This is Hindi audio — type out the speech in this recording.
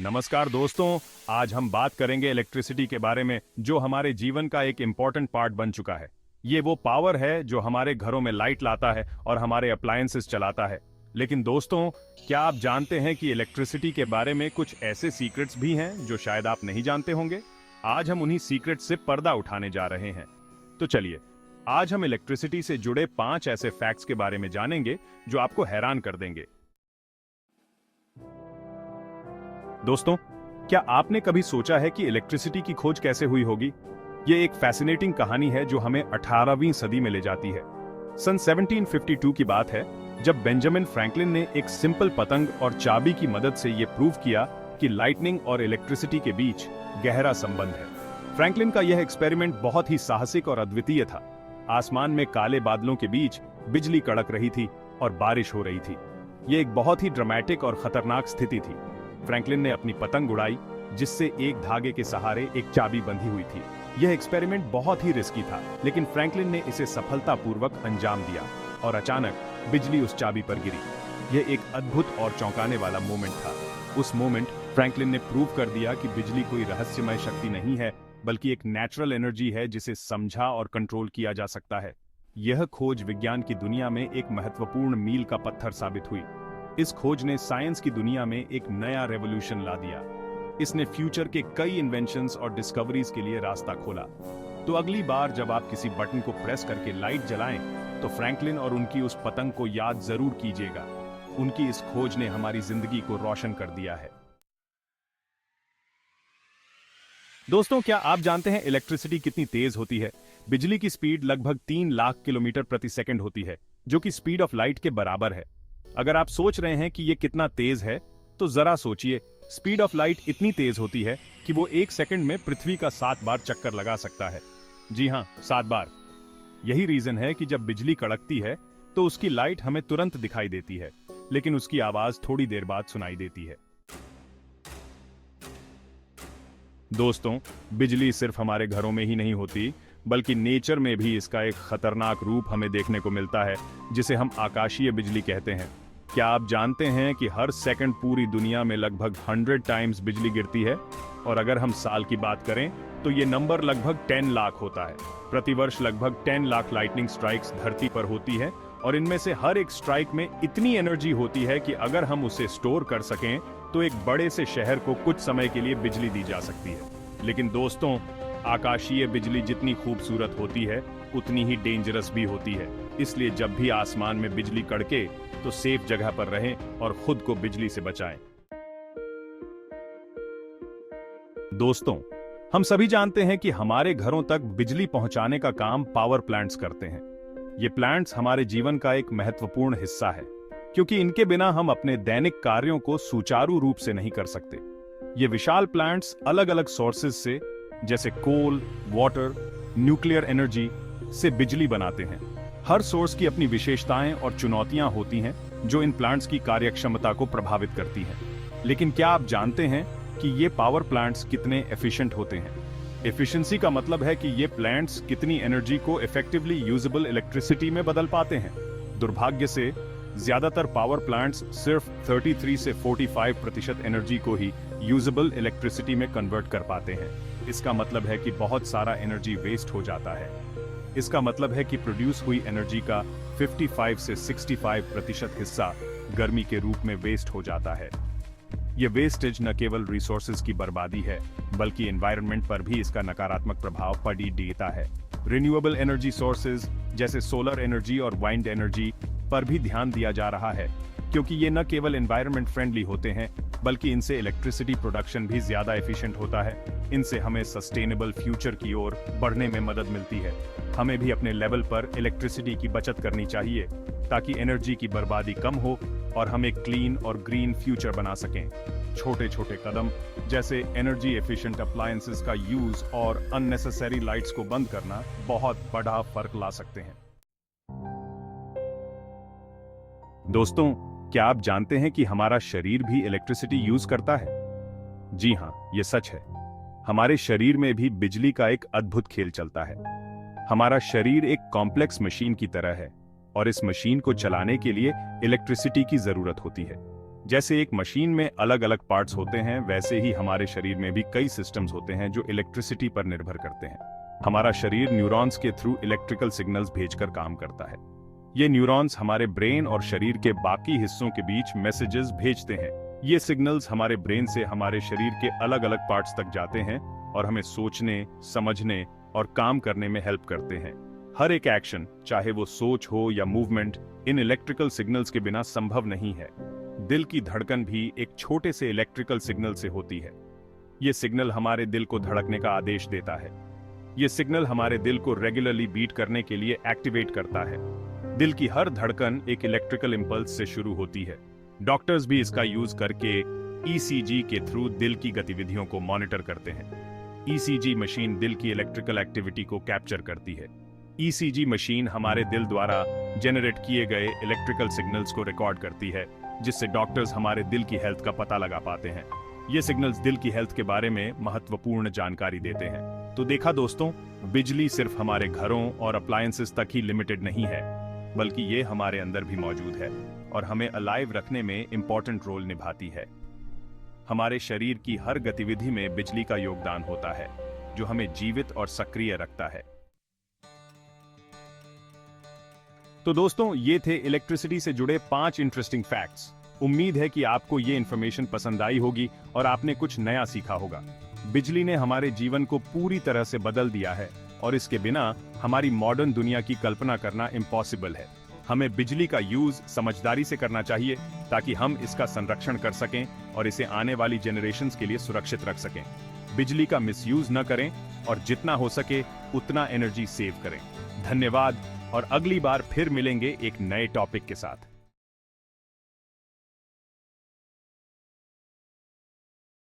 नमस्कार दोस्तों, आज हम बात करेंगे इलेक्ट्रिसिटी के बारे में जो हमारे जीवन का एक इम्पॉर्टेंट पार्ट बन चुका है। ये वो पावर है जो हमारे घरों में लाइट लाता है और हमारे अप्लायंसेस चलाता है। लेकिन दोस्तों, क्या आप जानते हैं कि इलेक्ट्रिसिटी के बारे में कुछ ऐसे सीक्रेट्स भी हैं जो शायद आप नहीं जानते होंगे? आज हम उन्हीं सीक्रेट्स से पर्दा उठाने जा रहे हैं। तो चलिए, आज हम इलेक्ट्रिसिटी से जुड़े 5 ऐसे फैक्ट्स के बारे में जानेंगे जो आपको हैरान कर देंगे। दोस्तों, क्या आपने कभी सोचा है कि इलेक्ट्रिसिटी की खोज कैसे हुई होगी? ये एक फैसिनेटिंग कहानी है जो हमें 18वीं सदी में ले जाती है। सन 1752 की बात है जब बेंजामिन फ्रैंकलिन ने एक सिंपल पतंग और चाबी की मदद से यह प्रूव किया कि लाइटनिंग और इलेक्ट्रिसिटी के बीच गहरा संबंध है। फ्रैंकलिन का यह एक्सपेरिमेंट बहुत ही साहसिक और अद्वितीय था। आसमान में काले बादलों के बीच बिजली कड़क रही थी और बारिश हो रही थी। यह एक बहुत ही ड्रामेटिक और खतरनाक स्थिति थी। फ्रैंकलिन ने अपनी पतंग उड़ाई जिससे एक धागे के सहारे एक चाबी बंधी हुई थी। यह एक्सपेरिमेंट बहुत ही रिस्की था, लेकिन फ्रैंकलिन ने इसे सफलतापूर्वक अंजाम दिया और अचानक बिजली उस चाबी पर गिरी। यह एक अद्भुत और चौंकाने वाला मोमेंट था। उस मोमेंट फ्रैंकलिन ने प्रूव कर दिया कि बिजली कोई रहस्यमय शक्ति नहीं है, बल्कि एक नेचुरल एनर्जी है जिसे समझा और कंट्रोल किया जा सकता है। यह खोज विज्ञान की दुनिया में एक महत्वपूर्ण मील का पत्थर साबित हुई। इस खोज ने साइंस की दुनिया में एक नया रेवोल्यूशन ला दिया। इसने फ्यूचर के कई इन्वेंशंस और डिस्कवरीज के लिए रास्ता खोला। तो अगली बार जब आप किसी बटन को प्रेस करके लाइट जलाएं, तो फ्रैंकलिन और उनकी उस पतंग को याद जरूर कीजिएगा। उनकी इस खोज ने हमारी जिंदगी को रोशन कर दिया है। दोस्तों, क्या आप जानते हैं इलेक्ट्रिसिटी कितनी तेज होती है? बिजली की स्पीड लगभग 3 लाख किलोमीटर प्रति सेकंड होती है, जो कि स्पीड ऑफ लाइट के बराबर है। अगर आप सोच रहे हैं कि यह कितना तेज है, तो जरा सोचिए, स्पीड ऑफ लाइट इतनी तेज होती है कि वो 1 सेकंड में पृथ्वी का 7 बार चक्कर लगा सकता है। जी हां, 7 बार। यही रीजन है कि जब बिजली कड़कती है तो उसकी लाइट हमें तुरंत दिखाई देती है, लेकिन उसकी आवाज थोड़ी देर बाद सुनाई देती है। दोस्तों, बिजली सिर्फ हमारे घरों में ही नहीं होती, बल्कि नेचर में भी इसका एक खतरनाक रूप हमें देखने को मिलता है, जिसे हम आकाशीय बिजली कहते हैं। क्या आप जानते हैं कि हर सेकंड पूरी दुनिया में लगभग 100 टाइम्स बिजली गिरती है? और अगर हम साल की बात करें तो ये नंबर लगभग 10 लाख होता है। प्रतिवर्ष लगभग 10 लाख लाइटनिंग स्ट्राइक्स धरती पर होती है, और इनमें से हर एक स्ट्राइक में इतनी एनर्जी होती है कि अगर हम उसे स्टोर कर सकें तो एक बड़े से शहर को कुछ समय के लिए बिजली दी जा सकती है। लेकिन दोस्तों, आकाशीय बिजली जितनी खूबसूरत होती है उतनी ही डेंजरस भी होती है। इसलिए जब भी आसमान में बिजली कड़के तो सेफ जगह पर रहें और खुद को बिजली से बचाएं। दोस्तों, हम सभी जानते हैं कि हमारे घरों तक बिजली पहुंचाने का काम पावर प्लांट्स करते हैं। ये प्लांट्स हमारे जीवन का एक महत्वपूर्ण हिस्सा है, क्योंकि इनके बिना हम अपने दैनिक कार्यों को सुचारू रूप से नहीं कर सकते। ये विशाल प्लांट्स अलग अलग सोर्सेज से, जैसे कोल, वाटर, न्यूक्लियर एनर्जी से बिजली बनाते हैं। हर सोर्स की अपनी विशेषताएं और चुनौतियां होती हैं जो इन प्लांट्स की कार्यक्षमता को प्रभावित करती हैं। लेकिन क्या आप जानते हैं कि ये पावर प्लांट्स कितने एफिशिएंट होते हैं? एफिशिएंसी का मतलब है कि ये प्लांट्स कितनी एनर्जी को इफेक्टिवली यूजेबल इलेक्ट्रिसिटी में बदल पाते हैं। दुर्भाग्य से ज्यादातर पावर प्लांट्स सिर्फ 33 से 45% एनर्जी को ही यूजेबल इलेक्ट्रिसिटी में कन्वर्ट कर पाते हैं। इसका मतलब है कि बहुत सारा एनर्जी वेस्ट हो जाता है। इसका मतलब है कि प्रोड्यूस हुई एनर्जी का 55 से 65% हिस्सा गर्मी के रूप में वेस्ट हो जाता है। यह वेस्टेज न केवल रिसोर्सेज की बर्बादी है, बल्कि एनवायरनमेंट पर भी इसका नकारात्मक प्रभाव पड़ देता है। रिन्यूएबल एनर्जी सोर्सेज जैसे सोलर एनर्जी और वाइंड एनर्जी पर भी ध्यान दिया जा रहा है, क्योंकि ये न केवल एनवायरनमेंट फ्रेंडली होते हैं, बल्कि इनसे इलेक्ट्रिसिटी प्रोडक्शन भी ज्यादा एफिशिएंट होता है। इनसे हमें सस्टेनेबल फ्यूचर की ओर बढ़ने में मदद मिलती है। हमें भी अपने लेवल पर इलेक्ट्रिसिटी की बचत करनी चाहिए, ताकि एनर्जी की बर्बादी कम हो और हम एक क्लीन और ग्रीन फ्यूचर बना सकें। छोटे छोटे कदम जैसे एनर्जी एफिशिएंट अप्लायंसेस का यूज और अननेसेसरी लाइट्स को बंद करना बहुत बड़ा फर्क ला सकते हैं। दोस्तों, क्या आप जानते हैं कि हमारा शरीर भी इलेक्ट्रिसिटी यूज करता है? जी हां, यह सच है। हमारे शरीर में भी बिजली का एक अद्भुत खेल चलता है। हमारा शरीर एक कॉम्प्लेक्स मशीन की तरह है, और इस मशीन को चलाने के लिए इलेक्ट्रिसिटी की जरूरत होती है। जैसे एक मशीन में अलग अलग पार्ट्स होते हैं, वैसे ही हमारे शरीर में भी कई सिस्टम्स होते हैं जो इलेक्ट्रिसिटी पर निर्भर करते हैं। हमारा शरीर न्यूरॉन्स के थ्रू इलेक्ट्रिकल सिग्नल्स भेजकर काम करता है। ये न्यूरॉन्स हमारे ब्रेन और शरीर के बाकी हिस्सों के बीच मैसेजेस भेजते हैं। ये सिग्नल्स हमारे ब्रेन से हमारे शरीर के अलग अलग पार्ट्स तक जाते हैं और हमें सोचने, समझने और काम करने में हेल्प करते हैं। हर एक एक्शन, चाहे वो सोच हो या मूवमेंट, इन इलेक्ट्रिकल सिग्नल्स के बिना संभव नहीं है। दिल की धड़कन भी एक छोटे से इलेक्ट्रिकल सिग्नल से होती है। ये सिग्नल हमारे दिल को धड़कने का आदेश देता है। ये सिग्नल हमारे दिल को रेगुलरली बीट करने के लिए एक्टिवेट करता है। दिल की हर धड़कन एक इलेक्ट्रिकल इंपल्स से शुरू होती है। डॉक्टर्स भी इसका यूज करके ईसीजी के थ्रू दिल की गतिविधियों को मॉनिटर करते हैं। ईसीजी मशीन दिल की इलेक्ट्रिकल एक्टिविटी को कैप्चर करती है। ईसीजी मशीन हमारे दिल द्वारा जनरेट किए गए इलेक्ट्रिकल सिग्नल्स को रिकॉर्ड करती है, जिससे डॉक्टर्स हमारे दिल की हेल्थ का पता लगा पाते हैं। ये सिग्नल्स दिल की हेल्थ के बारे में महत्वपूर्ण जानकारी देते हैं। तो देखा दोस्तों, बिजली सिर्फ हमारे घरों और अप्लायंसेस तक ही लिमिटेड नहीं है, बल्कि ये हमारे अंदर भी मौजूद है और हमें अलाइव रखने में इंपॉर्टेंट रोल निभाती है। हमारे शरीर की हर गतिविधि में बिजली का योगदान होता है, जो हमें जीवित और सक्रिय रखता है। तो दोस्तों, ये थे इलेक्ट्रिसिटी से जुड़े 5 इंटरेस्टिंग फैक्ट्स। उम्मीद है कि आपको ये इन्फॉर्मेशन पसंद आई होगी और आपने कुछ नया सीखा होगा। बिजली ने हमारे जीवन को पूरी तरह से बदल दिया है और इसके बिना हमारी मॉडर्न दुनिया की कल्पना करना इम्पॉसिबल है। हमें बिजली का यूज समझदारी से करना चाहिए ताकि हम इसका संरक्षण कर सकें और इसे आने वाली जनरेशन्स के लिए सुरक्षित रख सकें। बिजली का मिसयूज न करें और जितना हो सके उतना एनर्जी सेव करें। धन्यवाद और अगली बार फिर मिलेंगे एक नए टॉपिक के साथ।